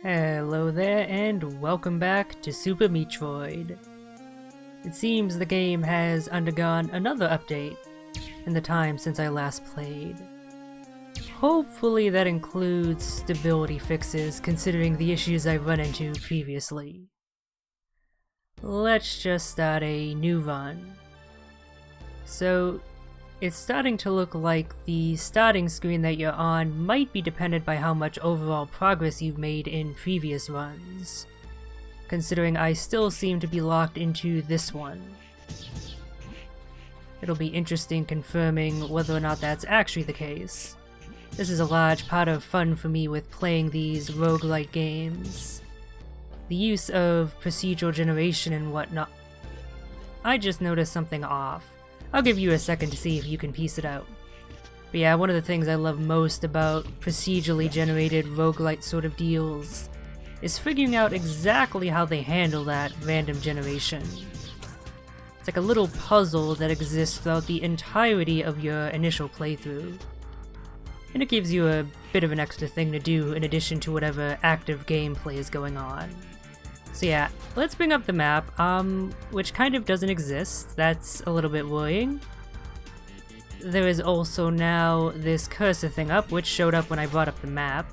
Hello there, and welcome back to Super Metroid. It seems the game has undergone another update in the time since I last played. Hopefully that includes stability fixes, considering the issues I've run into previously. Let's just start a new run. So, it's starting to look like the starting screen that you're on might be dependent by how much overall progress you've made in previous runs, considering I still seem to be locked into this one. It'll be interesting confirming whether or not that's actually the case. This is a large part of fun for me with playing these rogue-lite games. The use of procedural generation and whatnot. I just noticed something off. I'll give you a second to see if you can piece it out. But yeah, one of the things I love most about procedurally generated roguelite sort of deals is figuring out exactly how they handle that random generation. It's like a little puzzle that exists throughout the entirety of your initial playthrough. And it gives you a bit of an extra thing to do in addition to whatever active gameplay is going on. So yeah, let's bring up the map, which kind of doesn't exist. That's a little bit worrying. There is also now this cursor thing up, which showed up when I brought up the map.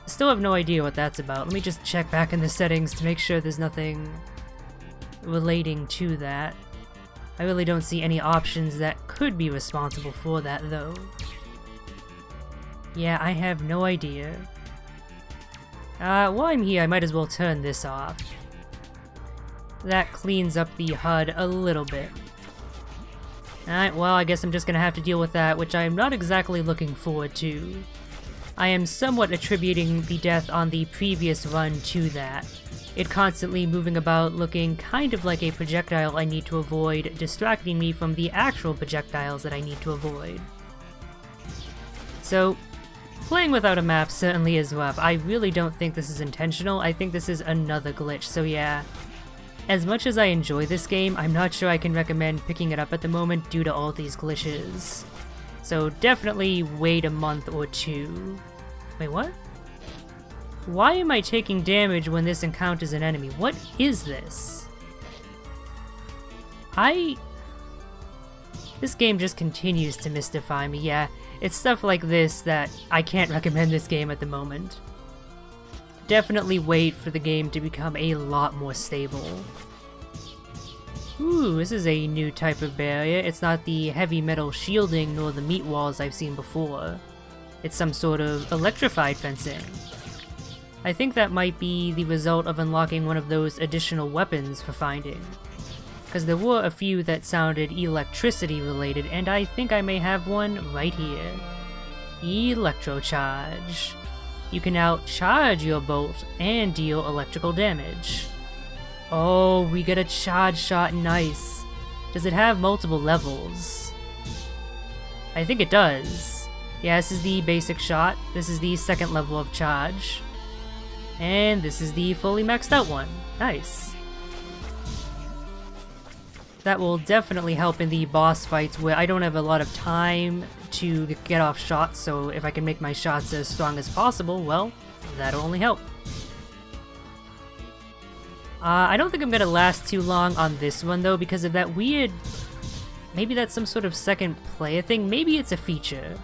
Still have no idea what that's about. Let me just check back in the settings to make sure there's nothing relating to that. I really don't see any options that could be responsible for that, though. Yeah, I have no idea. While I'm here, I might as well turn this off. That cleans up the HUD a little bit. Alright, well, I guess I'm just gonna have to deal with that, which I'm not exactly looking forward to. I am somewhat attributing the death on the previous run to that. It constantly moving about looking kind of like a projectile I need to avoid, distracting me from the actual projectiles that I need to avoid. So, playing without a map certainly is rough. I really don't think this is intentional. I think this is another glitch, so yeah. As much as I enjoy this game, I'm not sure I can recommend picking it up at the moment due to all these glitches. So definitely wait a month or two. Wait, what? Why am I taking damage when this encounters an enemy? What is this? This game just continues to mystify me, yeah. It's stuff like this that I can't recommend this game at the moment. Definitely wait for the game to become a lot more stable. Ooh, this is a new type of barrier. It's not the heavy metal shielding nor the meat walls I've seen before. It's some sort of electrified fencing. I think that might be the result of unlocking one of those additional weapons for finding. Because there were a few that sounded electricity related, and I think I may have one right here. Electro Charge. You can now charge your bolt and deal electrical damage. Oh, we get a charge shot, nice. Does it have multiple levels? I think it does. Yeah, this is the basic shot, this is the second level of charge. And this is the fully maxed out one. Nice. That will definitely help in the boss fights where I don't have a lot of time to get off shots, so if I can make my shots as strong as possible, well, that'll only help. I don't think I'm gonna last too long on this one though because of that weird... Maybe that's some sort of second player thing, maybe it's a feature.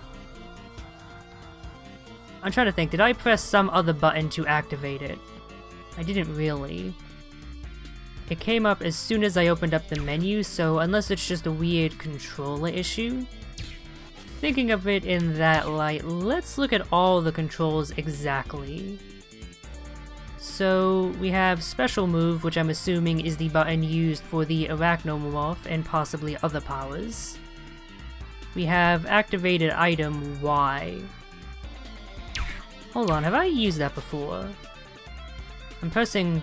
I'm trying to think, did I press some other button to activate it? I didn't really. It came up as soon as I opened up the menu, so unless it's just a weird controller issue. Thinking of it in that light, let's look at all the controls exactly. So we have special move, which I'm assuming is the button used for the arachnomorph and possibly other powers. We have activated item Y. Hold on, have I used that before? I'm pressing...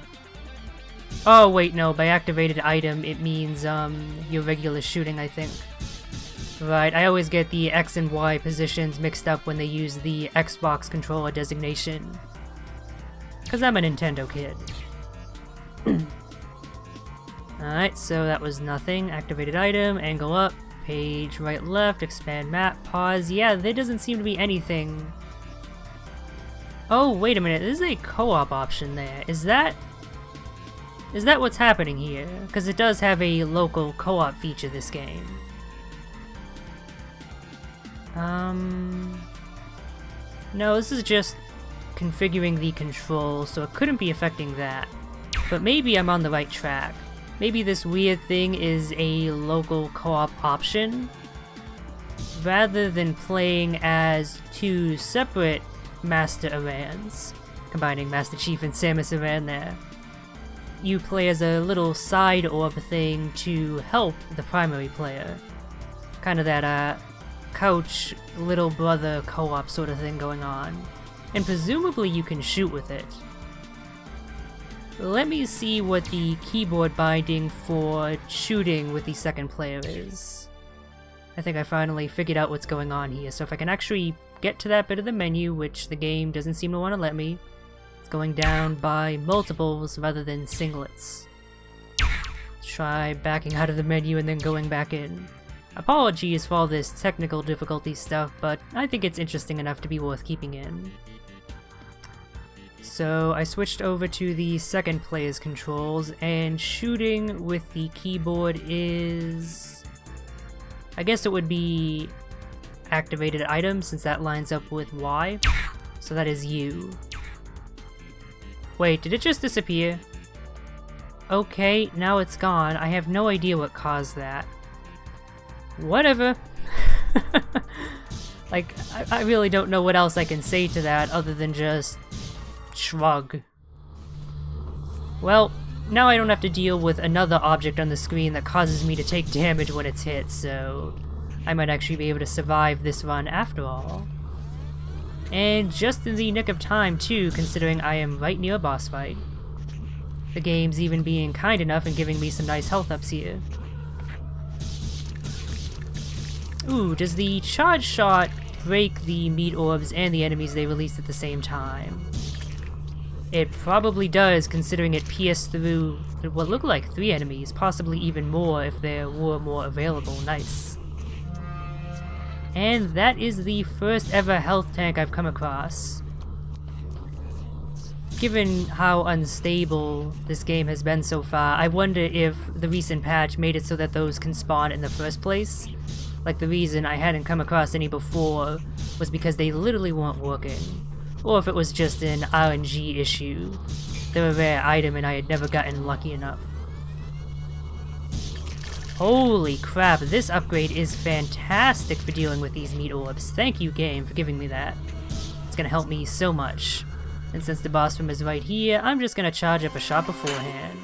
Oh wait, no, by activated item it means your regular shooting, I think. Right, I always get the X and Y positions mixed up when they use the Xbox controller designation. Cause I'm a Nintendo kid. Alright, so that was nothing. Activated item, angle up, page right left, expand map, pause. Yeah, there doesn't seem to be anything Oh, wait a minute, there's a co-op option there. Is that what's happening here? Because it does have a local co-op feature, this game. No, this is just configuring the controls, so it couldn't be affecting that. But maybe I'm on the right track. Maybe this weird thing is a local co-op option. Rather than playing as two separate Master Arans, combining Master Chief and Samus Aran there, you play as a little side orb thing to help the primary player. Kind of that, couch little brother co-op sort of thing going on. And presumably you can shoot with it. Let me see what the keyboard binding for shooting with the second player is. I think I finally figured out what's going on here, so if I can actually get to that bit of the menu, which the game doesn't seem to want to let me, it's going down by multiples rather than singlets. Try backing out of the menu and then going back in. Apologies for all this technical difficulty stuff, but I think it's interesting enough to be worth keeping in. So I switched over to the second player's controls, and shooting with the keyboard is... I guess it would be activated item, since that lines up with Y. So that is U. Wait, did it just disappear? Okay, now it's gone. I have no idea what caused that. Whatever. Like, I really don't know what else I can say to that other than just shrug. Well, now I don't have to deal with another object on the screen that causes me to take damage when it's hit, so I might actually be able to survive this run after all. And just in the nick of time too, considering I am right near a boss fight. The game's even being kind enough and giving me some nice health ups here. Ooh, does the charge shot break the meat orbs and the enemies they release at the same time? It probably does, considering it pierced through what looked like 3 enemies, possibly even more if there were more available. Nice. And that is the first ever health tank I've come across. Given how unstable this game has been so far, I wonder if the recent patch made it so that those can spawn in the first place. Like, the reason I hadn't come across any before was because they literally weren't working. Or if it was just an RNG issue. They're a rare item and I had never gotten lucky enough. Holy crap, this upgrade is fantastic for dealing with these meat orbs. Thank you, game, for giving me that. It's gonna help me so much. And since the boss room is right here, I'm just gonna charge up a shot beforehand.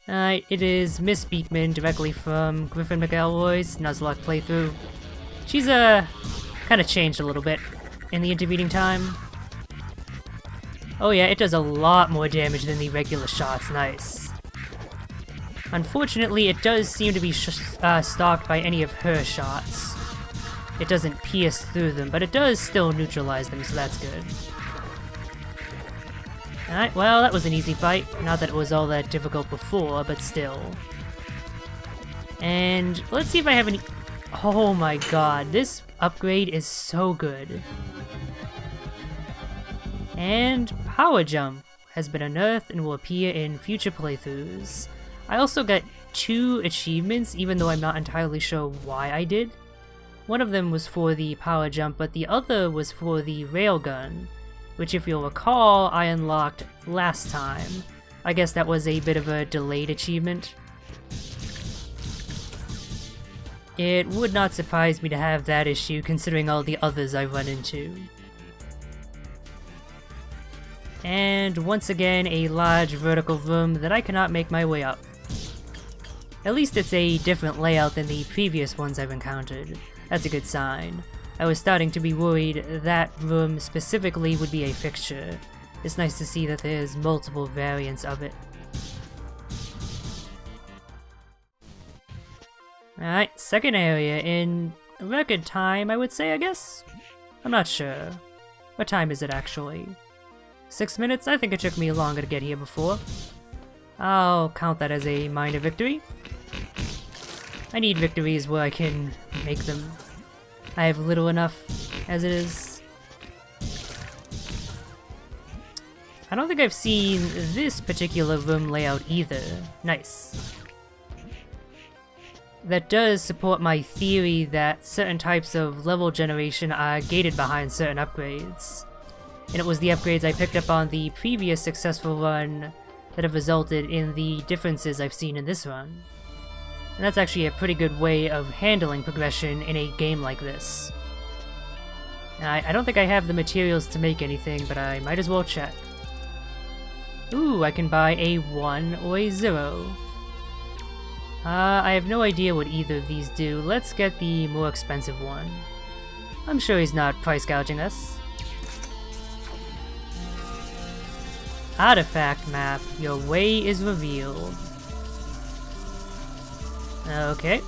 Alright, it is Miss Beekman, directly from Griffin McElroy's Nuzlocke playthrough. She's, kinda changed a little bit in the intervening time. Oh yeah, it does a lot more damage than the regular shots, nice. Unfortunately, it does seem to be stopped by any of her shots. It doesn't pierce through them, but it does still neutralize them, so that's good. Alright, well, that was an easy fight. Not that it was all that difficult before, but still. And let's see if I have any... Oh my god, this upgrade is so good. And Power Jump has been unearthed and will appear in future playthroughs. I also got 2 achievements, even though I'm not entirely sure why I did. One of them was for the Power Jump, but the other was for the Railgun, which, if you'll recall, I unlocked last time. I guess that was a bit of a delayed achievement. It would not surprise me to have that issue, considering all the others I've run into. And once again, a large vertical room that I cannot make my way up. At least it's a different layout than the previous ones I've encountered. That's a good sign. I was starting to be worried that room specifically would be a fixture. It's nice to see that there's multiple variants of it. Alright, second area in record time, I would say, I guess? I'm not sure. What time is it actually? 6 minutes? I think it took me longer to get here before. I'll count that as a minor victory. I need victories where I can make them. I have little enough as it is. I don't think I've seen this particular room layout either. Nice. That does support my theory that certain types of level generation are gated behind certain upgrades. And it was the upgrades I picked up on the previous successful run that have resulted in the differences I've seen in this run. And that's actually a pretty good way of handling progression in a game like this. I don't think I have the materials to make anything, but I might as well check. Ooh, I can buy a 1 or a 0. I have no idea what either of these do. Let's get the more expensive one. I'm sure he's not price gouging us. Artifact map, your way is revealed. Okay.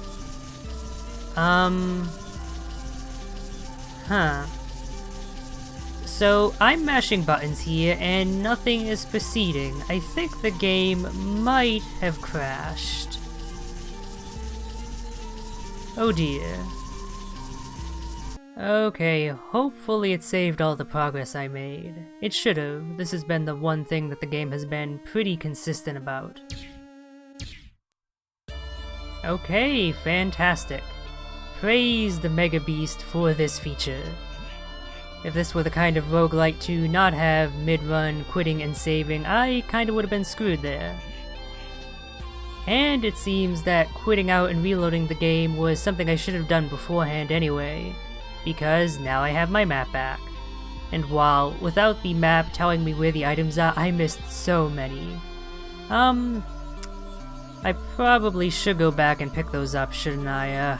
So, I'm mashing buttons here, and nothing is proceeding. I think the game might have crashed. Oh dear. Okay, hopefully it saved all the progress I made. It should've. This has been the one thing that the game has been pretty consistent about. Okay, fantastic. Praise the Mega Beast for this feature. If this were the kind of roguelite to not have mid-run quitting and saving, I kinda would've been screwed there. And it seems that quitting out and reloading the game was something I should have done beforehand anyway, because now I have my map back. And while without the map telling me where the items are, I missed so many. I probably should go back and pick those up, shouldn't I?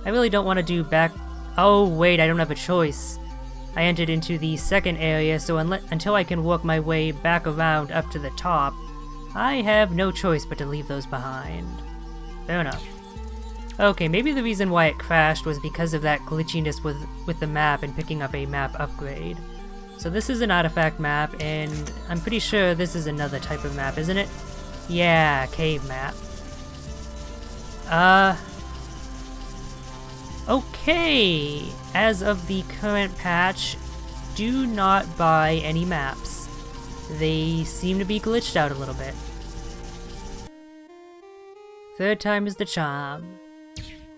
I really don't want to do back... Oh wait, I don't have a choice. I entered into the second area, so until I can work my way back around up to the top, I have no choice but to leave those behind. Fair enough. Okay, maybe the reason why it crashed was because of that glitchiness with the map and picking up a map upgrade. So this is an artifact map, and I'm pretty sure this is another type of map, isn't it? Yeah, cave map. Okay! As of the current patch, do not buy any maps. They seem to be glitched out a little bit. Third time is the charm.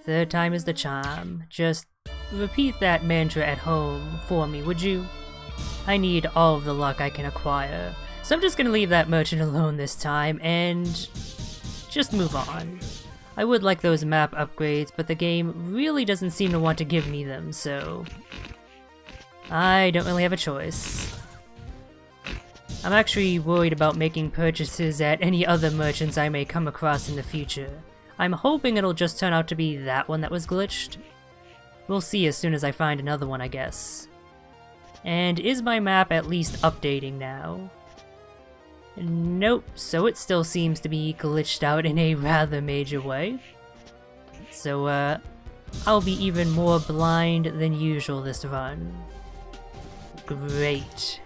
Third time is the charm. Just repeat that mantra at home for me, would you? I need all of the luck I can acquire. So I'm just gonna leave that merchant alone this time and just move on. I would like those map upgrades, but the game really doesn't seem to want to give me them, so I don't really have a choice. I'm actually worried about making purchases at any other merchants I may come across in the future. I'm hoping it'll just turn out to be that one that was glitched. We'll see as soon as I find another one, I guess. And is my map at least updating now? Nope, so it still seems to be glitched out in a rather major way. So, I'll be even more blind than usual this run. Great.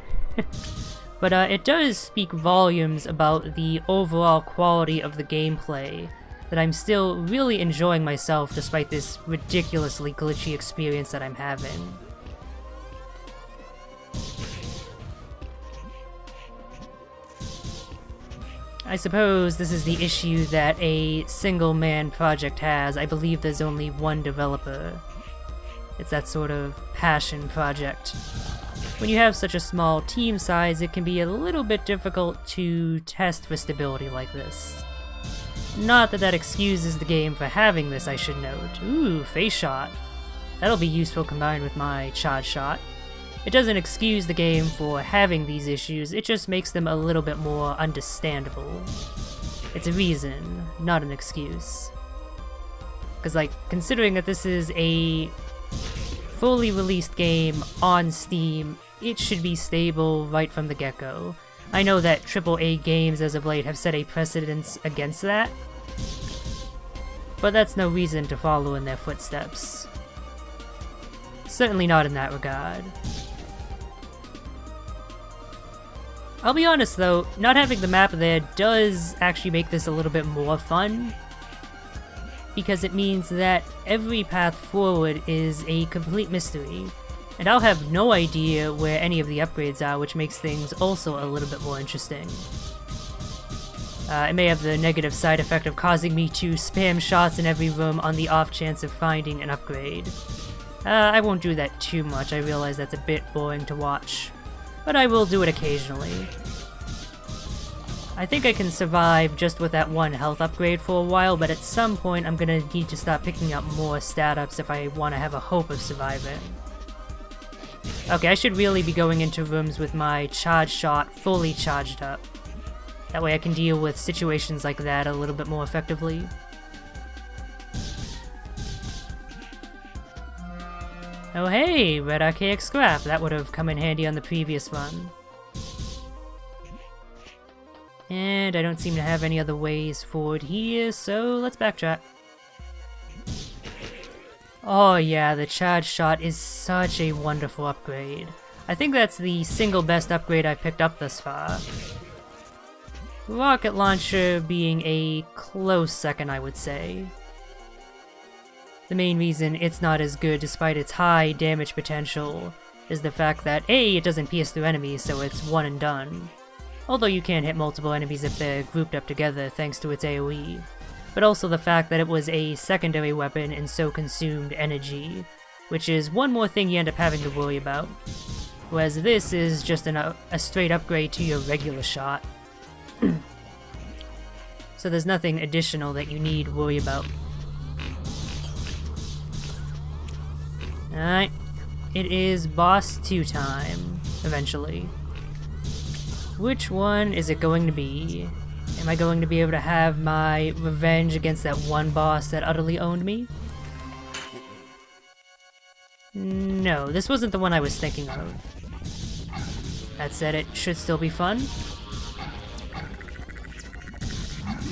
But it does speak volumes about the overall quality of the gameplay, that I'm still really enjoying myself despite this ridiculously glitchy experience that I'm having. I suppose this is the issue that a single-man project has. I believe there's only one developer. It's that sort of passion project. When you have such a small team size, it can be a little bit difficult to test for stability like this. Not that that excuses the game for having this, I should note. Ooh, face shot. That'll be useful combined with my charge shot. It doesn't excuse the game for having these issues, it just makes them a little bit more understandable. It's a reason, not an excuse. Because, like, considering that this is a fully released game on Steam, it should be stable right from the get-go. I know that AAA games as of late have set a precedence against that, but that's no reason to follow in their footsteps. Certainly not in that regard. I'll be honest though, not having the map there does actually make this a little bit more fun, because it means that every path forward is a complete mystery. And I'll have no idea where any of the upgrades are, which makes things also a little bit more interesting. It may have the negative side effect of causing me to spam shots in every room on the off chance of finding an upgrade. I won't do that too much, I realize that's a bit boring to watch. But I will do it occasionally. I think I can survive just with that one health upgrade for a while, but at some point I'm gonna need to start picking up more stat ups if I want to have a hope of surviving. Okay, I should really be going into rooms with my charge shot fully charged up. That way I can deal with situations like that a little bit more effectively. Oh hey, red archaic scrap, that would have come in handy on the previous run. And I don't seem to have any other ways forward here, so let's backtrack. Oh yeah, the charge shot is such a wonderful upgrade. I think that's the single best upgrade I've picked up thus far. Rocket launcher being a close second, I would say. The main reason it's not as good despite its high damage potential is the fact that A, it doesn't pierce through enemies, so it's one and done. Although you can hit multiple enemies if they're grouped up together thanks to its AoE. But also the fact that it was a secondary weapon and so consumed energy, which is one more thing you end up having to worry about. Whereas this is just a straight upgrade to your regular shot. So there's nothing additional that you need to worry about. Alright, it is boss 2 time, eventually. Which one is it going to be? Am I going to be able to have my revenge against that one boss that utterly owned me? No, this wasn't the one I was thinking of. That said, it should still be fun.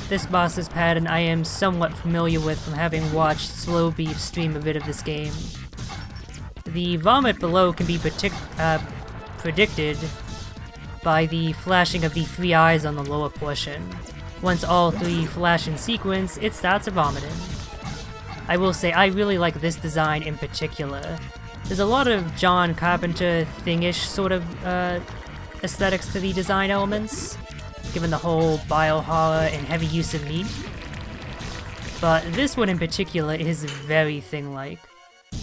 This boss's pattern I am somewhat familiar with from having watched Slow Beef stream a bit of this game. The vomit below can be predicted by the flashing of the 3 eyes on the lower portion. Once all 3 flash in sequence, it starts vomiting. I will say I really like this design in particular. There's a lot of John Carpenter thingish sort of aesthetics to the design elements, given the whole biohorror and heavy use of meat. But this one in particular is very thing-like.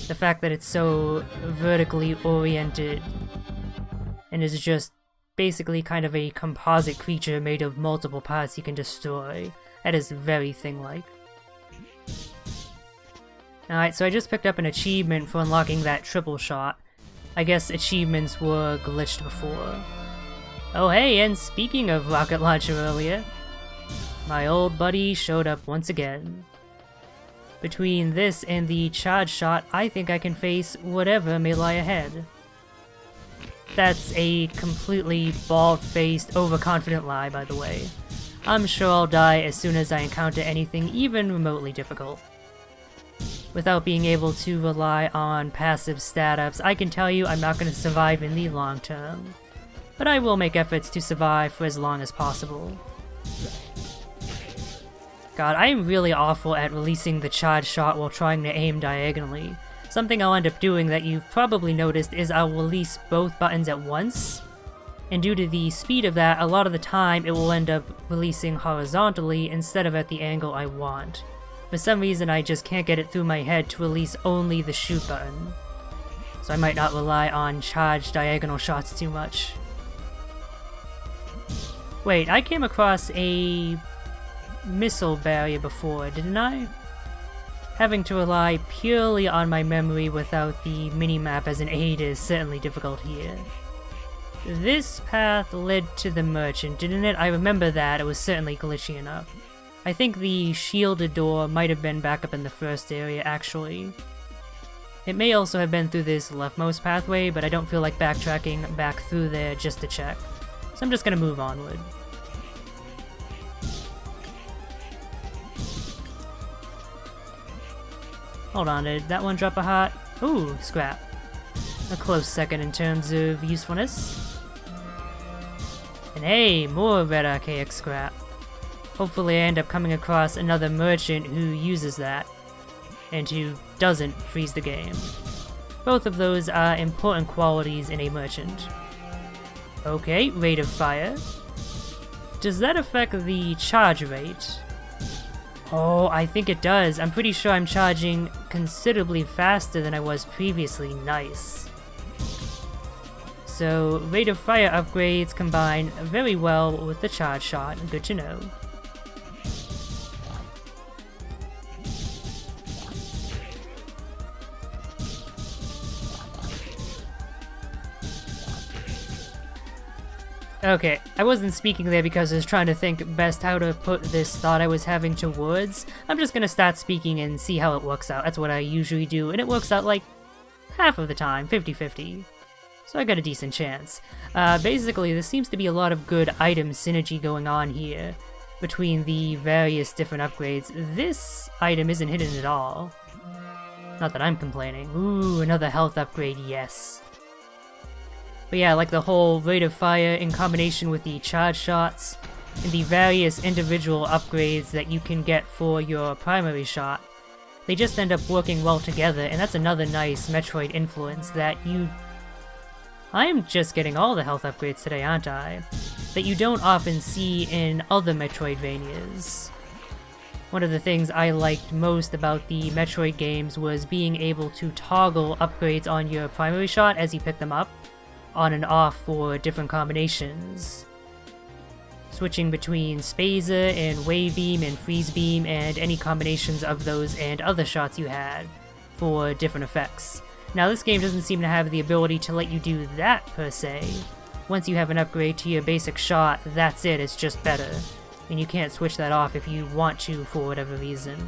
The fact that it's so vertically oriented and is just basically kind of a composite creature made of multiple parts you can destroy. That is very thing-like. Alright, so I just picked up an achievement for unlocking that triple shot. I guess achievements were glitched before. Oh hey, and speaking of rocket launcher earlier, my old buddy showed up once again. Between this and the charge shot, I think I can face whatever may lie ahead. That's a completely bald-faced, overconfident lie, by the way. I'm sure I'll die as soon as I encounter anything even remotely difficult. Without being able to rely on passive stat-ups, I can tell you I'm not going to survive in the long term. But I will make efforts to survive for as long as possible. God, I am really awful at releasing the charge shot while trying to aim diagonally. Something I'll end up doing that you've probably noticed is I'll release both buttons at once, and due to the speed of that, a lot of the time it will end up releasing horizontally instead of at the angle I want. For some reason I just can't get it through my head to release only the shoot button, so I might not rely on charged diagonal shots too much. Wait, I came across a missile barrier before, didn't I? Having to rely purely on my memory without the minimap as an aid is certainly difficult here. This path led to the merchant, didn't it? I remember that, it was certainly glitchy enough. I think the shielded door might have been back up in the first area, actually. It may also have been through this leftmost pathway, but I don't feel like backtracking back through there just to check. So I'm just gonna move onward. Hold on, did that one drop a heart? Ooh, scrap. A close second in terms of usefulness. And hey, more red archaic scrap. Hopefully I end up coming across another merchant who uses that, and who doesn't freeze the game. Both of those are important qualities in a merchant. Okay, rate of fire. Does that affect the charge rate? Oh, I think it does. I'm pretty sure I'm charging considerably faster than I was previously. Nice. So, rate of fire upgrades combine very well with the charge shot. Good to know. Okay, I wasn't speaking there because I was trying to think best how to put this thought I was having to words. I'm just gonna start speaking and see how it works out. That's what I usually do, and it works out like half of the time, 50-50. So I got a decent chance. Basically, there seems to be a lot of good item synergy going on here between the various different upgrades. This item isn't hidden at all. Not that I'm complaining. Ooh, another health upgrade, yes. But yeah, like the whole rate of fire in combination with the charge shots and the various individual upgrades that you can get for your primary shot, they just end up working well together, and that's another nice Metroid influence that you... I'm just getting all the health upgrades today, aren't I? That you don't often see in other Metroidvanias. One of the things I liked most about the Metroid games was being able to toggle upgrades on your primary shot as you pick them up, on and off for different combinations. Switching between Spazer and Wave Beam and Freeze Beam and any combinations of those and other shots you had for different effects. Now this game doesn't seem to have the ability to let you do that per se. Once you have an upgrade to your basic shot, that's it, it's just better. And you can't switch that off if you want to for whatever reason.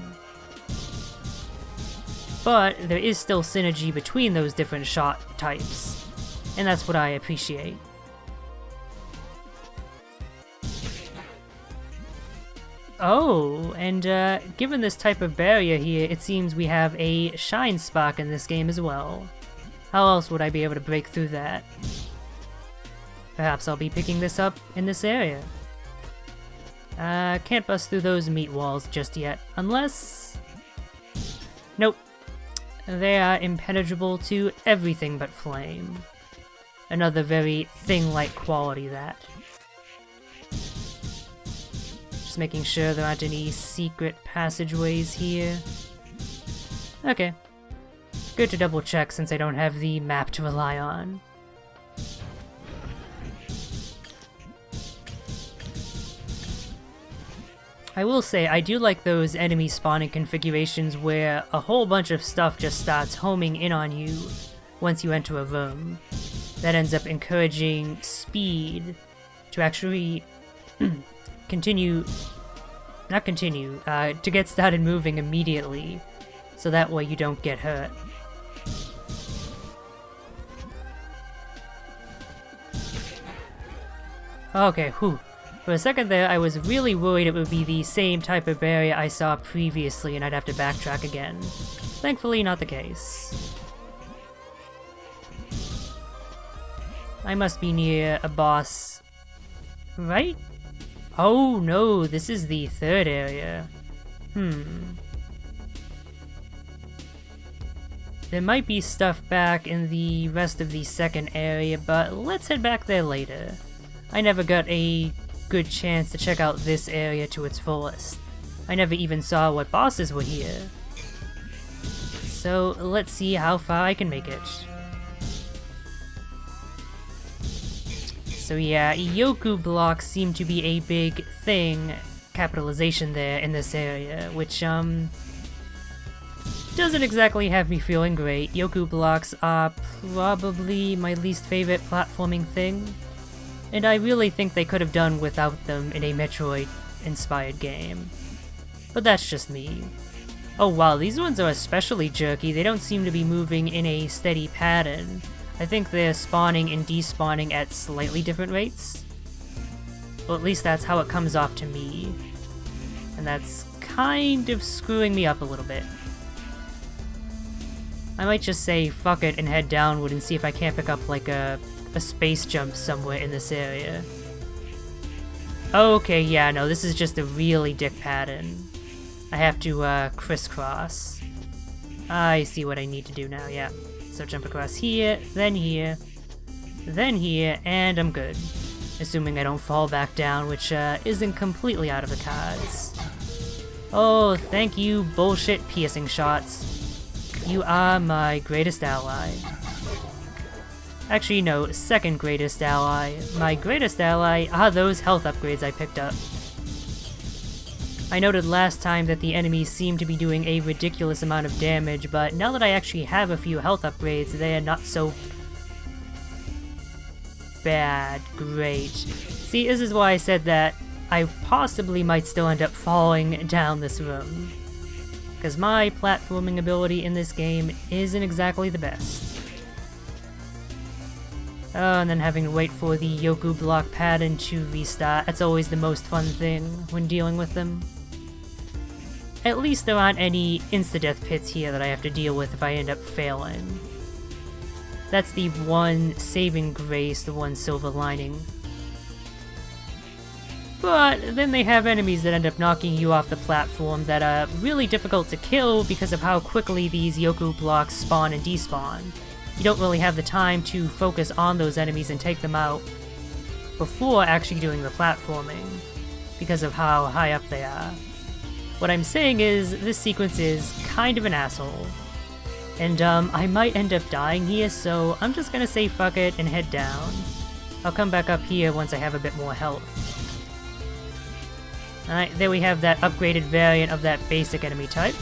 But there is still synergy between those different shot types. And that's what I appreciate. Oh, and given this type of barrier here, it seems we have a shine spark in this game as well. How else would I be able to break through that? Perhaps I'll be picking this up in this area. Can't bust through those meat walls just yet, unless... Nope. They are impenetrable to everything but flame. Another very thing-like quality, that. Just making sure there aren't any secret passageways here. Okay. Good to double check since I don't have the map to rely on. I will say, I do like those enemy spawning configurations where a whole bunch of stuff just starts homing in on you once you enter a room. That ends up encouraging speed to actually to get started moving immediately, so that way you don't get hurt. Okay, whew. For a second there, I was really worried it would be the same type of barrier I saw previously and I'd have to backtrack again. Thankfully, not the case. I must be near a boss, right? Oh no, this is the third area. There might be stuff back in the rest of the second area, but let's head back there later. I never got a good chance to check out this area to its fullest. I never even saw what bosses were here. So let's see how far I can make it. So yeah, Yoku blocks seem to be a big thing, capitalization there in this area, which doesn't exactly have me feeling great. Yoku blocks are probably my least favorite platforming thing, and I really think they could have done without them in a Metroid-inspired game. But that's just me. Oh wow, these ones are especially jerky. They don't seem to be moving in a steady pattern. I think they're spawning and despawning at slightly different rates. Well, at least that's how it comes off to me. And that's kind of screwing me up a little bit. I might just say fuck it and head downward and see if I can't pick up like a space jump somewhere in this area. Okay, yeah, no, this is just a really dick pattern. I have to crisscross. I see what I need to do now, yeah. So jump across here, then here, and I'm good. Assuming I don't fall back down, which isn't completely out of the cards. Oh, thank you, bullshit piercing shots. You are my greatest ally. Actually, no, second greatest ally. My greatest ally are those health upgrades I picked up. I noted last time that the enemies seem to be doing a ridiculous amount of damage, but now that I actually have a few health upgrades, they are not so bad. Great. See, this is why I said that I possibly might still end up falling down this room. Because my platforming ability in this game isn't exactly the best. Oh, and then having to wait for the Yoku block pattern to restart. That's always the most fun thing when dealing with them. At least there aren't any insta-death pits here that I have to deal with if I end up failing. That's the one saving grace, the one silver lining. But then they have enemies that end up knocking you off the platform that are really difficult to kill because of how quickly these Yoku blocks spawn and despawn. You don't really have the time to focus on those enemies and take them out before actually doing the platforming, because of how high up they are. What I'm saying is, this sequence is kind of an asshole. And I might end up dying here, so I'm just gonna say fuck it and head down. I'll come back up here once I have a bit more health. Alright, there we have that upgraded variant of that basic enemy type.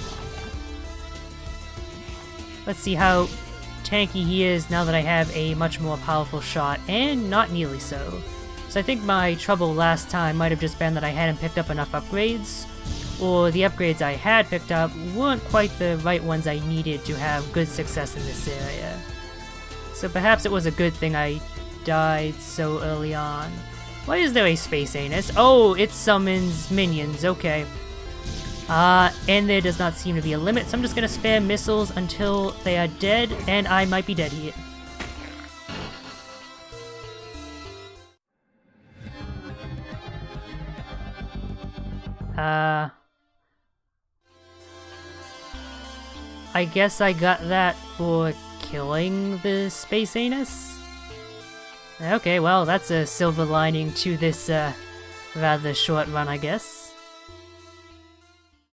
Let's see how tanky he is now that I have a much more powerful shot, and not nearly so. So I think my trouble last time might have just been that I hadn't picked up enough upgrades, or the upgrades I had picked up weren't quite the right ones I needed to have good success in this area. So perhaps it was a good thing I died so early on. Why is there a space anus? Oh, it summons minions, okay. And there does not seem to be a limit, so I'm just gonna spam missiles until they are dead, and I might be dead here. I guess I got that for killing the space anus? Okay, well, that's a silver lining to this, rather short run, I guess.